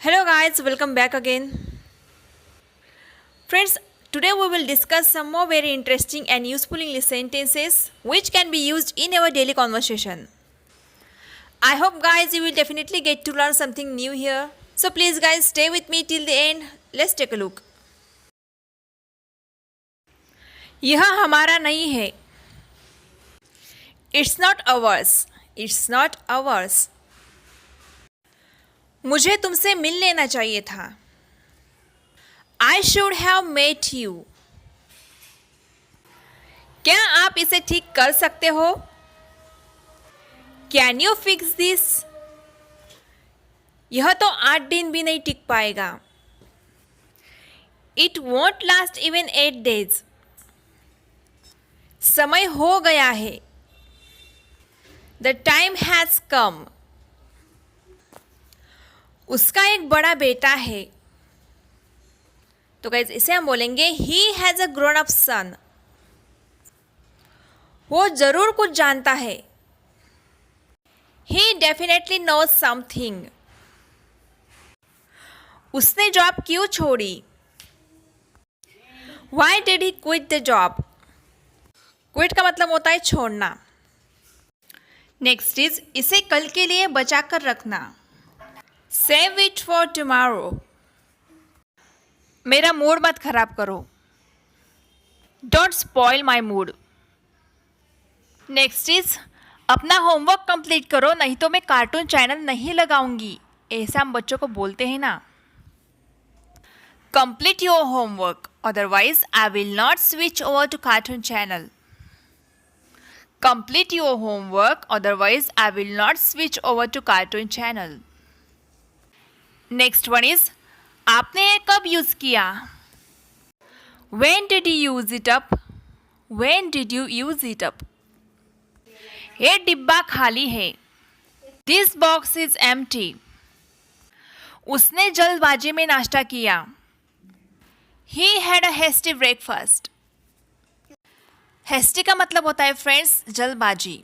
Hello guys, welcome back again. Friends, today we will discuss some more very interesting and useful English sentences which can be used in our daily conversation. I hope guys you will definitely get to learn something new here. So please guys stay with me till the end. Let's take a look. यह हमारा नहीं है. It's not ours. It's not ours. मुझे तुमसे मिल लेना चाहिए था. I should have met you. क्या आप इसे ठीक कर सकते हो? Can you fix this? यह तो 8 दिन भी नहीं टिक पाएगा. It won't last even 8 days. समय हो गया है. The time has come. उसका एक बड़ा बेटा है. तो गाइज इसे हम बोलेंगे he has a grown up son. वो जरूर कुछ जानता है. He definitely knows something. उसने जॉब क्यों छोड़ी? Why did he quit the job? Quit का मतलब होता है छोड़ना. नेक्स्ट इज इसे कल के लिए बचा कर रखना. Save it for tomorrow. मेरा मूड मत खराब करो. Don't spoil my mood. Next is अपना होमवर्क कंप्लीट करो नहीं तो मैं कार्टून चैनल नहीं लगाऊंगी. ऐसा हम बच्चों को बोलते हैं ना. Complete your homework otherwise I will not switch over to cartoon channel. Complete your homework, otherwise I will not switch over to cartoon channel. Next one is आपने ये कब यूज़ किया? When did you use it up? When did you use it up? ये डिब्बा खाली है. This box is empty. उसने जल्दबाजी में नाश्ता किया. He had a hasty breakfast. Hasty का मतलब होता है फ्रेंड्स जल्दबाजी.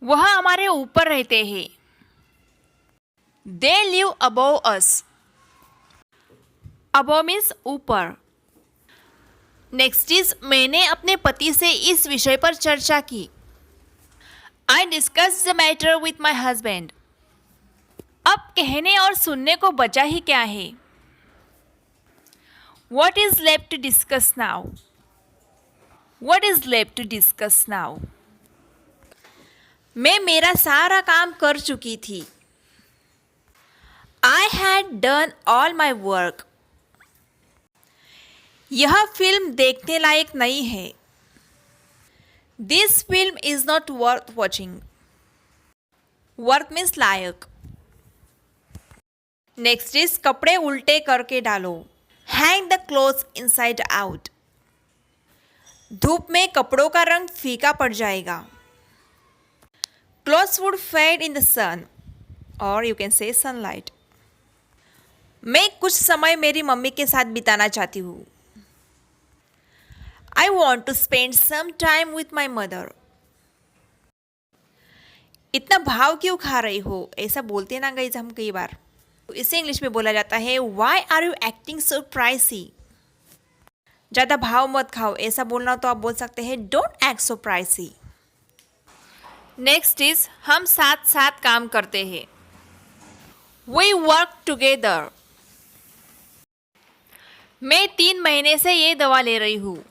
वह हमारे ऊपर रहते हैं. They live above us. Above means ऊपर. नेक्स्ट इज मैंने अपने पति से इस विषय पर चर्चा की. I discuss the matter with my husband. अब कहने और सुनने को बचा ही क्या है? What is left to discuss now? What is left to discuss now? मैं मेरा सारा काम कर चुकी थी. I had done all my work. यह फिल्म देखने लायक नहीं है. This film is not worth watching. Worth means like. Next is कपड़े उल्टे करके डालो. Hang the clothes inside out. धूप में कपड़ों का रंग फीका पड़ जाएगा. Clothes would fade in the sun, or you can say sunlight. मैं कुछ समय मेरी मम्मी के साथ बिताना चाहती हूँ. I want to spend some time with my mother. इतना भाव क्यों खा रही हो? ऐसा बोलते ना गाइस हम कई बार. इसे इंग्लिश में बोला जाता है Why are you acting so pricey? ज़्यादा भाव मत खाओ. ऐसा बोलना तो आप बोल सकते हैं don't act so pricey. Next is हम साथ साथ काम करते हैं. We work together. मैं 3 महीने से ये दवा ले रही हूँ.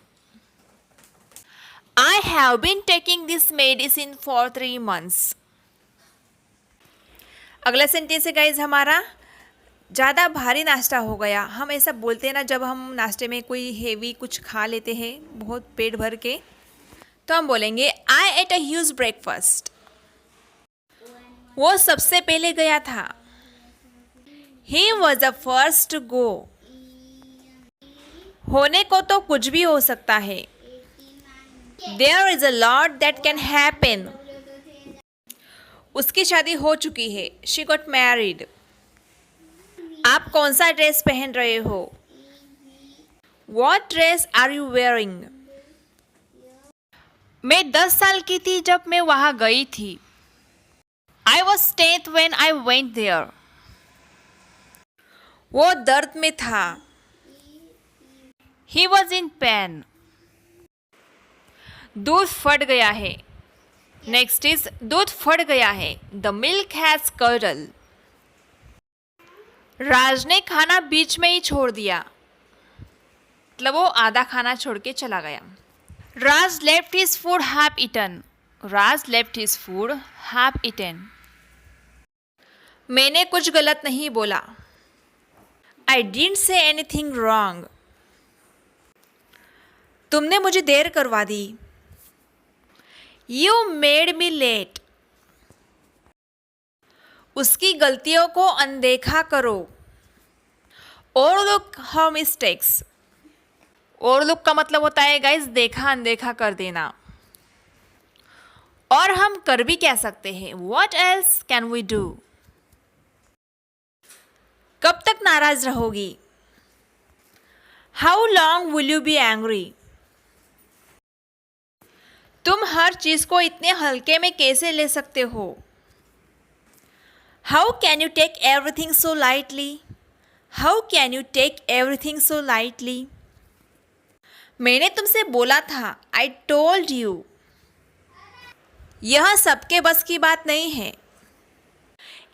I have been taking this medicine for 3 months. अगला सेंटेंस है गाइज हमारा ज़्यादा भारी नाश्ता हो गया. हम ऐसा बोलते हैं ना जब हम नाश्ते में कोई हेवी कुछ खा लेते हैं बहुत पेट भर के, तो हम बोलेंगे I ate a huge breakfast. वो सबसे पहले गया था. He was the first to go. होने को तो कुछ भी हो सकता है. There is a lot that can happen. उसकी शादी हो चुकी है. She got married. आप कौन सा ड्रेस पहन रहे हो? What dress are you wearing? मैं 10 साल की थी जब मैं वहाँ गई थी. I was 10th when I went there. वो दर्द में था। He was in pain. दूध फट गया है। नेक्स्ट इज दूध फट गया है। The milk has curdle. Raj ने खाना बीच में ही छोड़ दिया, मतलब वो आधा खाना छोड़ के चला गया। Raj left his food half eaten. Raj left his food half eaten. मैंने कुछ गलत नहीं बोला। I didn't say anything wrong. तुमने मुझे देर करवा दी। You made me late. उसकी गलतियों को अनदेखा करो। ओवरलुक हर मिस्टेक्स। ओवरलुक का मतलब होता है गाइस देखा अनदेखा कर देना। और हम कर भी कह सकते हैं what else can we do. कब तक नाराज रहोगी। How long will you be angry. तुम हर चीज को इतने हल्के में कैसे ले सकते हो। How can you take everything so lightly. How can you take everything so lightly. मैंने तुमसे बोला था, आई टोल्ड यू। यह सबके बस की बात नहीं है।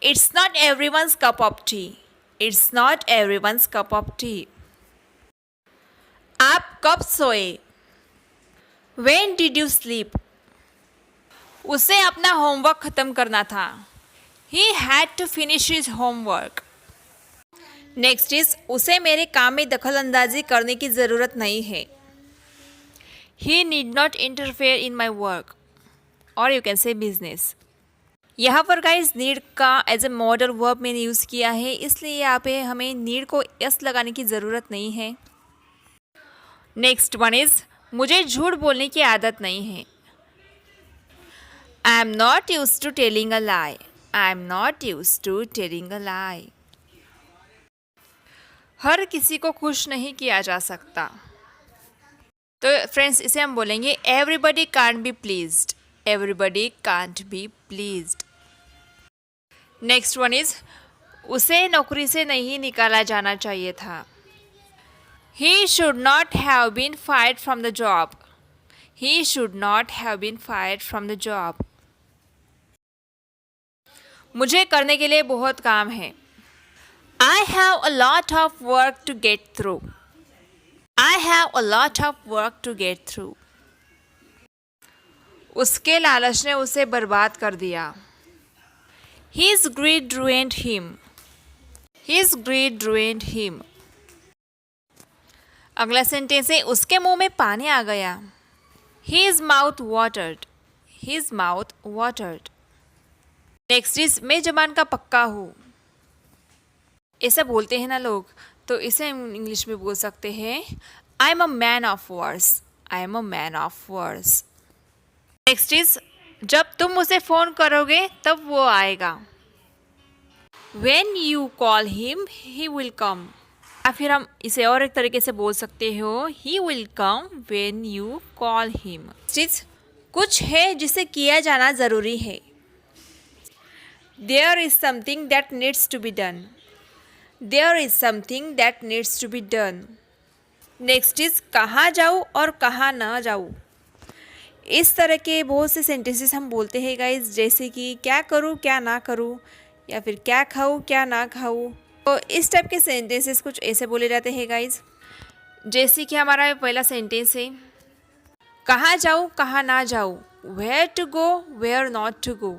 It's not everyone's cup of T. It's not everyone's cup of T. आप कब सोए। When did you sleep? उसे अपना होमवर्क खत्म करना था। He had to finish his homework. Next is उसे मेरे काम में दखल अंदाजी करने की ज़रूरत नहीं है। He need not interfere in my work. और you can say business. यहाँ पर गाइज नीड का एज ए मॉडल वर्ब मैंने यूज़ किया है, इसलिए यहाँ पे हमें नीड को एस लगाने की ज़रूरत नहीं है। नेक्स्ट वन इज मुझे झूठ बोलने की आदत नहीं है। I am not use to telling a lie. I am not use to telling a lie. हर किसी को खुश नहीं किया जा सकता। तो फ्रेंड्स इसे हम बोलेंगे everybody can't be pleased. Everybody can't be pleased. Next one is उसे नौकरी से नहीं निकाला जाना चाहिए था। He should not have been fired from the job. He should not have been fired from the job. मुझे करने के लिए बहुत काम है। I have a lot of work to get through. I have a lot of work to get through. उसके लालच ने उसे बर्बाद कर दिया। His greed ruined him. His greed ruined him. अगला सेंटेंस है उसके मुंह में पानी आ गया। His mouth watered. His mouth watered. Next is मैं जबान का पक्का हूँ। ऐसा बोलते हैं ना लोग, तो इसे हम इंग्लिश में बोल सकते हैं I am a man of words. I am a man of words. Next is जब तुम उसे फ़ोन करोगे तब वो आएगा। When you call him, he will come. या फिर हम इसे और एक तरीके से बोल सकते हो he will come when you call him. कुछ है जिसे किया जाना ज़रूरी है। There is something that needs to be done. There is something that needs to be done. Next is कहाँ जाऊँ और कहाँ ना जाऊँ। इस तरह के बहुत से सेंटेंसेस हम बोलते हैं गाइज, जैसे कि क्या करूँ क्या ना करूँ, या फिर क्या खाऊँ क्या ना खाऊँ। तो इस टाइप के सेंटेंसेस कुछ ऐसे बोले जाते हैं गाइज, जैसे कि हमारा पहला सेंटेंस है कहाँ जाऊँ कहाँ ना जाऊँ। Where to go where not to go.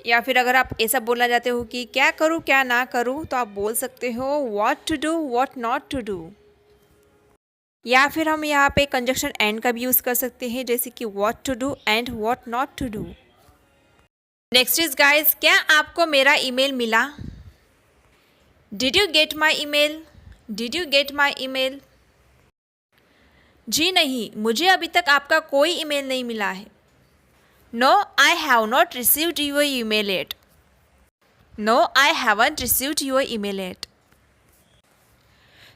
या फिर अगर आप ऐसा बोलना चाहते हो कि क्या करूँ क्या ना करूँ, तो आप बोल सकते हो what to do what not to do. या फिर हम यहाँ पे कंजक्शन एंड का भी यूज़ कर सकते हैं, जैसे कि what to do and what not to do. Next is guys क्या आपको मेरा ईमेल मिला। Did you get my email. Did you get my email. जी नहीं, मुझे अभी तक आपका कोई ईमेल नहीं मिला है। No I have not received your email yet. No I haven't received your email yet.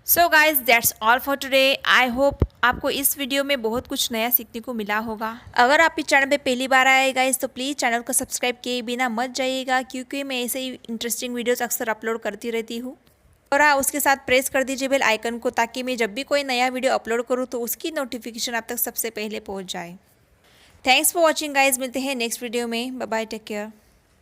So guys that's all for today. I hope आपको इस वीडियो में बहुत कुछ नया सीखने को मिला होगा। अगर आप इस चैनल पे पहली बार आए गाइज तो प्लीज़ चैनल को सब्सक्राइब किए बिना मत जाइएगा, क्योंकि मैं ऐसे ही इंटरेस्टिंग वीडियोस अक्सर अपलोड करती रहती हूँ। और हाँ, उसके साथ प्रेस कर दीजिए बेल आइकन को, ताकि मैं जब भी कोई नया वीडियो अपलोड करूँ तो उसकी नोटिफिकेशन आप तक सबसे पहले पहुँच जाए। थैंक्स फॉर वॉचिंग गाइज, मिलते हैं नेक्स्ट वीडियो में। Bye bye, take care.